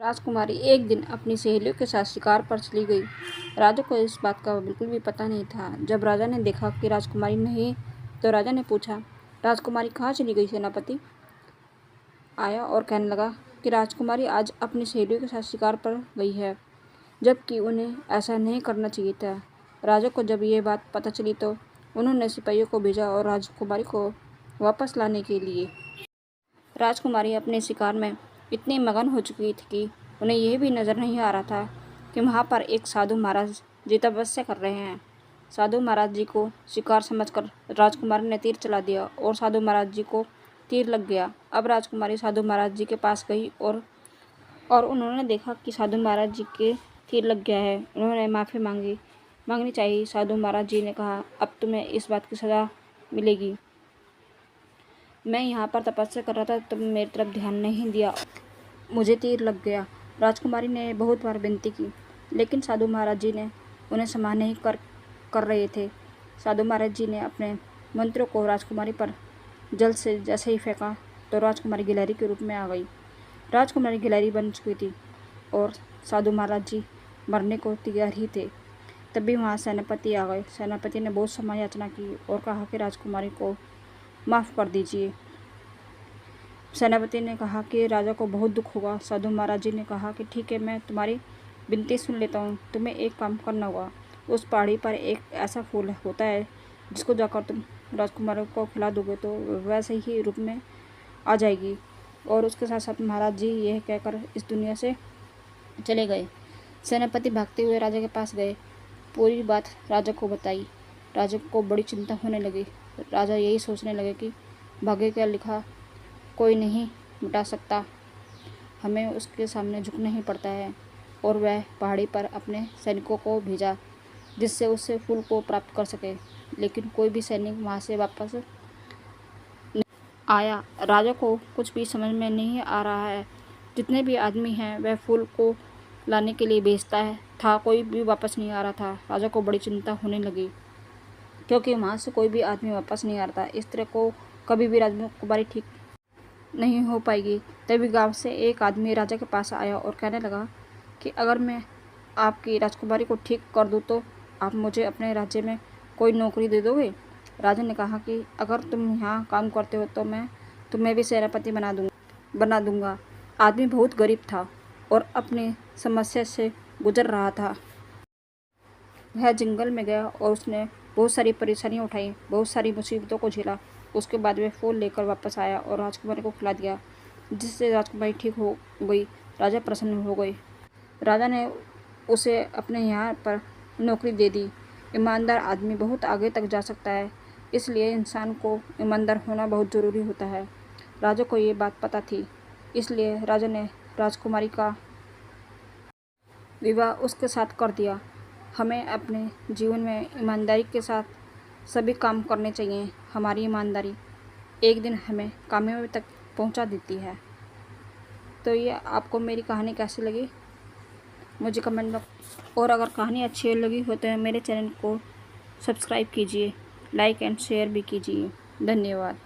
राजकुमारी एक दिन अपनी सहेलियों के साथ शिकार पर चली गई। राजा को इस बात का बिल्कुल भी पता नहीं था। जब राजा ने देखा कि राजकुमारी नहीं, तो राजा ने पूछा, राजकुमारी कहाँ चली गई? सेनापति आया और कहने लगा कि राजकुमारी आज अपनी सहेलियों के साथ शिकार पर गई है, जबकि उन्हें ऐसा नहीं करना चाहिए था। राजा को जब ये बात पता चली तो उन्होंने सिपाहियों को भेजा और राजकुमारी को वापस लाने के लिए। राजकुमारी अपने शिकार में इतनी मगन हो चुकी थी कि उन्हें यह भी नज़र नहीं आ रहा था कि वहाँ पर एक साधु महाराज जी तपस्या कर रहे हैं। साधु महाराज जी को शिकार समझकर राजकुमारी ने तीर चला दिया और साधु महाराज जी को तीर लग गया। अब राजकुमारी साधु महाराज जी के पास गई और उन्होंने देखा कि साधु महाराज जी के तीर लग गया है। उन्होंने माफ़ी मांगनी चाहिए। साधु महाराज जी ने कहा, अब तुम्हें इस बात की सज़ा मिलेगी। मैं यहाँ पर तपस्या कर रहा था, तुम मेरी तरफ ध्यान नहीं दिया, मुझे तीर लग गया। राजकुमारी ने बहुत बार विनती की, लेकिन साधु महाराज जी ने उन्हें क्षमा नहीं कर रहे थे। साधु महाराज जी ने अपने मंत्रों को राजकुमारी पर जल से जैसे ही फेंका तो राजकुमारी गिलहरी के रूप में आ गई। राजकुमारी गिलहरी बन चुकी थी और साधु महाराज जी मरने को तैयार ही थे। तभी वहाँ सेनापति आ गए। सेनापति ने बहुत समय याचना की और कहा कि राजकुमारी को माफ़ कर दीजिए। सेनापति ने कहा कि राजा को बहुत दुख होगा। साधु महाराज जी ने कहा कि ठीक है, मैं तुम्हारी विनती सुन लेता हूँ। तुम्हें एक काम करना होगा। उस पहाड़ी पर एक ऐसा फूल होता है जिसको जाकर तुम राजकुमारी को खिला दोगे तो वैसे ही रूप में आ जाएगी। और उसके साथ साथ महाराज जी यह कहकर इस दुनिया से चले गए। सेनापति भागते हुए राजा के पास गए, पूरी बात राजा को बताई। राजा को बड़ी चिंता होने लगी। राजा यही सोचने लगे कि भाग्य का लिखा कोई नहीं मिटा सकता, हमें उसके सामने झुकना ही पड़ता है। और वह पहाड़ी पर अपने सैनिकों को भेजा जिससे उससे फूल को प्राप्त कर सके, लेकिन कोई भी सैनिक वहाँ से वापस नहीं आया। राजा को कुछ भी समझ में नहीं आ रहा है। जितने भी आदमी हैं वह फूल को लाने के लिए भेजता था, कोई भी वापस नहीं आ रहा था। राजा को बड़ी चिंता होने लगी क्योंकि वहाँ से कोई भी आदमी वापस नहीं आ रहा था। इस तरह को कभी भी राजकुमारी ठीक नहीं हो पाएगी। तभी गांव से एक आदमी राजा के पास आया और कहने लगा कि अगर मैं आपकी राजकुमारी को ठीक कर दूँ तो आप मुझे अपने राज्य में कोई नौकरी दे दोगे? राजा ने कहा कि अगर तुम यहाँ काम करते हो तो मैं तुम्हें भी सेनापति बना दूंगा। आदमी बहुत गरीब था और अपनी समस्या से गुजर रहा था। वह जंगल में गया और उसने बहुत सारी परेशानियाँ उठाई, बहुत सारी मुसीबतों को झेला। उसके बाद वह फूल लेकर वापस आया और राजकुमारी को खिला दिया, जिससे राजकुमारी ठीक हो गई। राजा प्रसन्न हो गए। राजा ने उसे अपने यहाँ पर नौकरी दे दी। ईमानदार आदमी बहुत आगे तक जा सकता है, इसलिए इंसान को ईमानदार होना बहुत ज़रूरी होता है। राजा को ये बात पता थी, इसलिए राजा ने राजकुमारी का विवाह उसके साथ कर दिया। हमें अपने जीवन में ईमानदारी के साथ सभी काम करने चाहिए। हमारी ईमानदारी एक दिन हमें कामयाबी तक पहुंचा देती है। तो ये आपको मेरी कहानी कैसी लगी मुझे कमेंट में, और अगर कहानी अच्छी लगी हो तो मेरे चैनल को सब्सक्राइब कीजिए, लाइक एंड शेयर भी कीजिए। धन्यवाद।